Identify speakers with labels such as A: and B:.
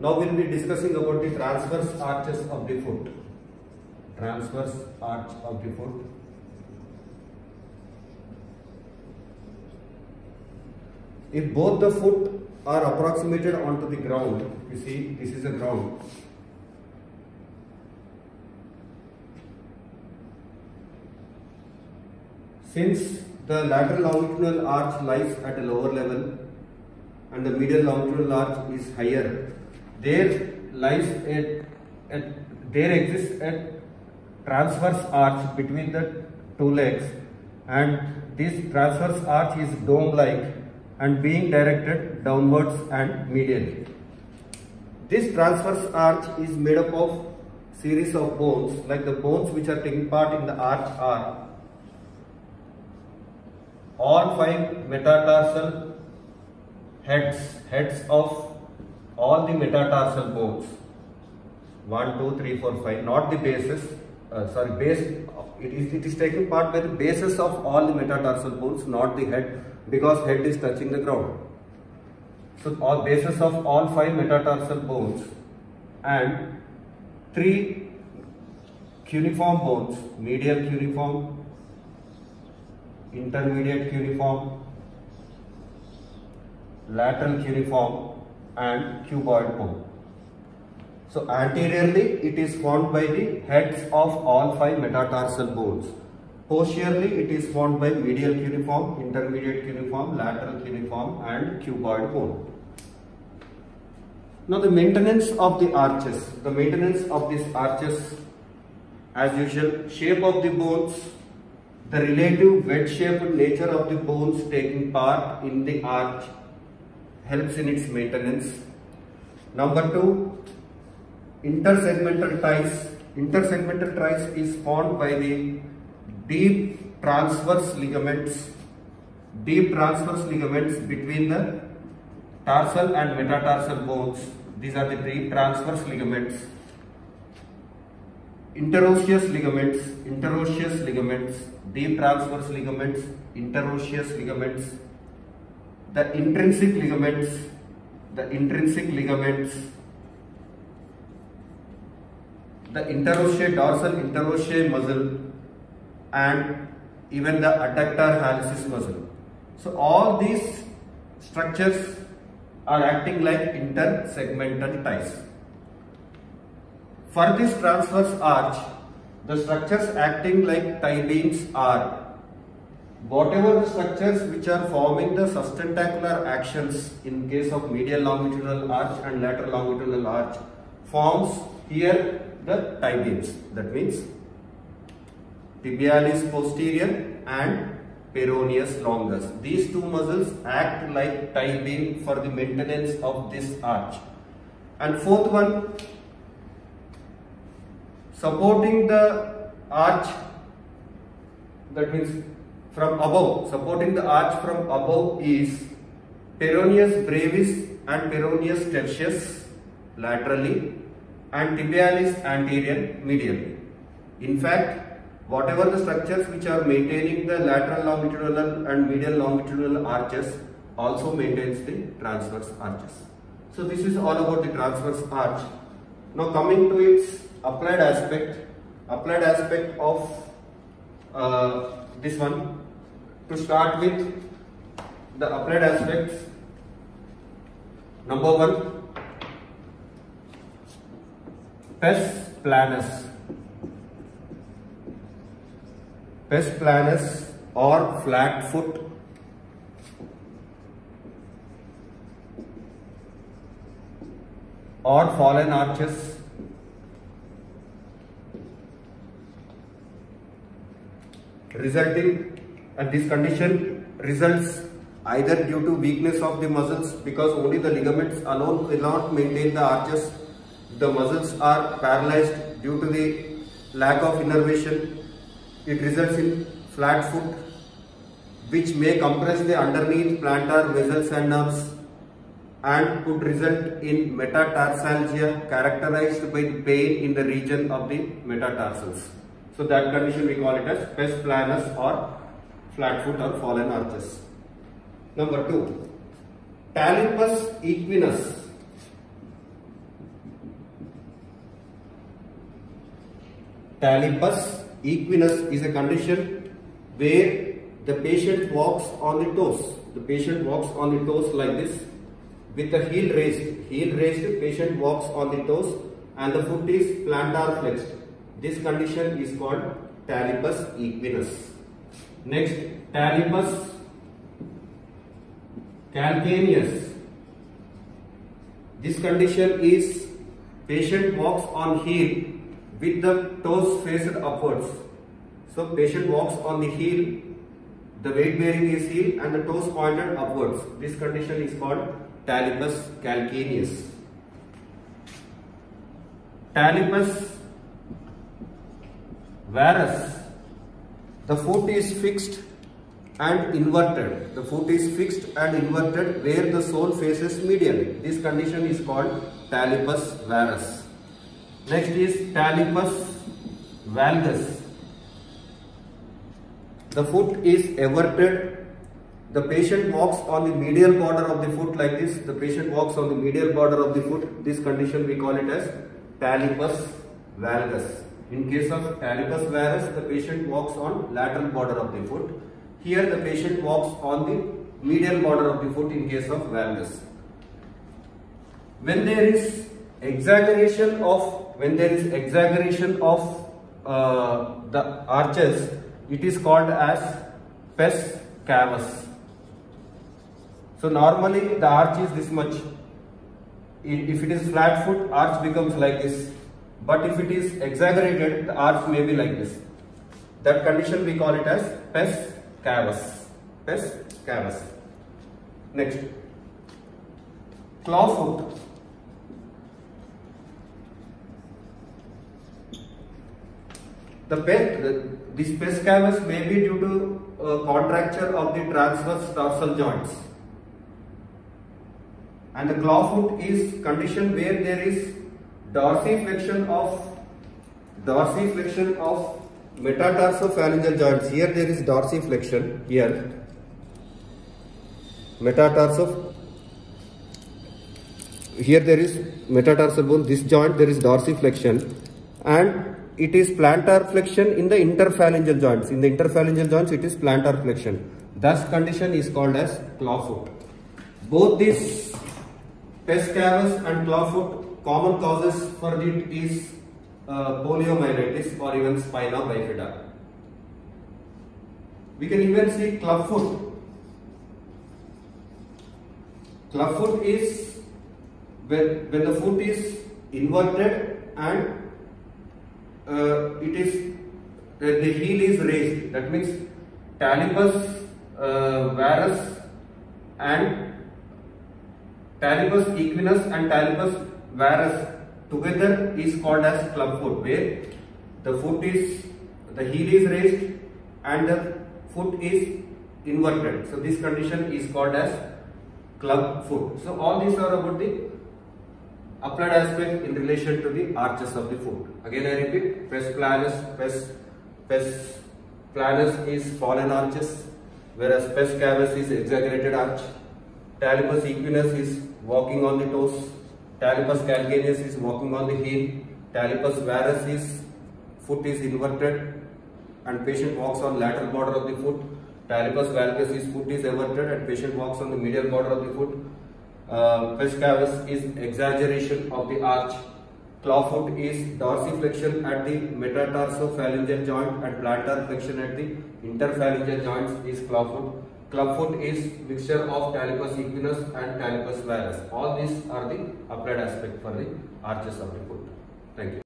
A: Now we will be discussing about the transverse arches of the foot. Transverse arch of the foot. If both the foot are approximated onto the ground, you see this is the ground. Since the lateral longitudinal arch lies at a lower level and the medial longitudinal arch is higher, there exists a transverse arch between the two legs, and this transverse arch is dome-like and being directed downwards and medially. This transverse arch is made up of series of bones, like the bones which are taking part in the arch are all 5 metatarsal heads of all the metatarsal bones. 1, 2, 3, 4, 5. Not the bases. It is taking part by the bases of all the metatarsal bones, not the head, because head is touching the ground. So all bases of all 5 metatarsal bones and 3 cuneiform bones: medial cuneiform, intermediate cuneiform, lateral cuneiform, and cuboid bone. So anteriorly it is formed by the heads of all 5 metatarsal bones. Posteriorly it is formed by medial cuneiform, intermediate cuneiform, lateral cuneiform, and cuboid bone. Now the maintenance of the arches. The maintenance of these arches, as usual: shape of the bones, the relative wedge-shaped nature of the bones taking part in the arch helps in its maintenance. Number 2, intersegmental ties. Intersegmental ties is formed by the deep transverse ligaments between the tarsal and metatarsal bones. These are the deep transverse ligaments. Interosseous ligaments, deep transverse ligaments, interosseous ligaments, the intrinsic ligaments, the interosseous dorsal interosseous muscle, and even the adductor hallucis muscle. So all these structures are acting like intersegmental ties. For this transverse arch, the structures acting like tie beams are whatever the structures which are forming the sustentacular actions in case of medial longitudinal arch and lateral longitudinal arch forms here the tie beams. That means tibialis posterior and peroneus longus. These two muscles act like tie beam for the maintenance of this arch. And fourth one, supporting the arch, that means from above, supporting the arch from above is peroneus brevis and peroneus tertius laterally and tibialis anterior medially. In fact, whatever the structures which are maintaining the lateral longitudinal and medial longitudinal arches also maintains the transverse arches. So this is all about the transverse arch. Now coming to its applied aspect of this one. To start with the applied aspects, number 1, pes planus. Pes planus or flat foot or fallen arches and this condition results either due to weakness of the muscles, because only the ligaments alone will not maintain the arches. The muscles are paralyzed due to the lack of innervation. It results in flat foot, which may compress the underneath plantar vessels and nerves and could result in metatarsalgia characterized by the pain in the region of the metatarsals. So that condition we call it as pes planus or flat foot or fallen arches. Number 2, talipes equinus. talipus equinus is a condition where the patient walks on the toes. The patient walks on the toes like this with the heel raised. Heel raised, patient walks on the toes and the foot is plantar flexed. This condition is called talipus equinus. Next, talipus calcaneus. This condition is patient walks on heel with the toes faced upwards. So patient walks on the heel, the weight bearing is heel and the toes pointed upwards. This condition is called talipus calcaneus. Talipus varus. The foot is fixed and inverted. The foot is fixed and inverted where the sole faces medially. This condition is called talipus varus. Next is talipus valgus. The foot is everted. The patient walks on the medial border of the foot like this. The patient walks on the medial border of the foot. This condition we call it as talipus valgus. In case of talipus varus, the patient walks on lateral border of the foot. Here the patient walks on the medial border of the foot in case of valgus. When there is exaggeration of the arches, it is called as pes cavus. So normally the arch is this much. If it is flat foot, arch becomes like this. But if it is exaggerated, the arch may be like this. That condition we call it as pes cavus. Pes cavus. Next, claw foot. This pes cavus may be due to contracture of the transverse dorsal joints. And the claw foot is condition where there is dorsiflexion of metatarsophalangeal joints. Here there is dorsiflexion. Here here there is metatarsal bone. This joint there is dorsiflexion, and it is plantar flexion in the interphalangeal joints. In the interphalangeal joints, it is plantar flexion. Thus, condition is called as claw foot. Both these pes cavus and claw foot, common causes for it is poliomyelitis or even spina bifida. We can even see club foot. Club foot is when the foot is inverted and the heel is raised. That means talipus varus and talipus equinus and talipus varus together is called as club foot, where the heel is raised and the foot is inverted. So this condition is called as club foot. So all these are about the applied aspect in relation to the arches of the foot. Again I repeat, pes planus is fallen arches, whereas pes cavus is exaggerated arch. Talipus equinus is walking on the toes. Talipus calcaneus is walking on the heel. Talipus varus is foot is inverted and patient walks on lateral border of the foot. Talipus valgus is foot is everted and patient walks on the medial border of the foot. Pes cavus is exaggeration of the arch. Claw foot is dorsiflexion at the metatarsophalangeal joint and plantar flexion at the interphalangeal joints is claw foot. Club foot is mixture of talipus equinus and talipus varus. All these are the applied aspect for the arches of the foot. Thank you.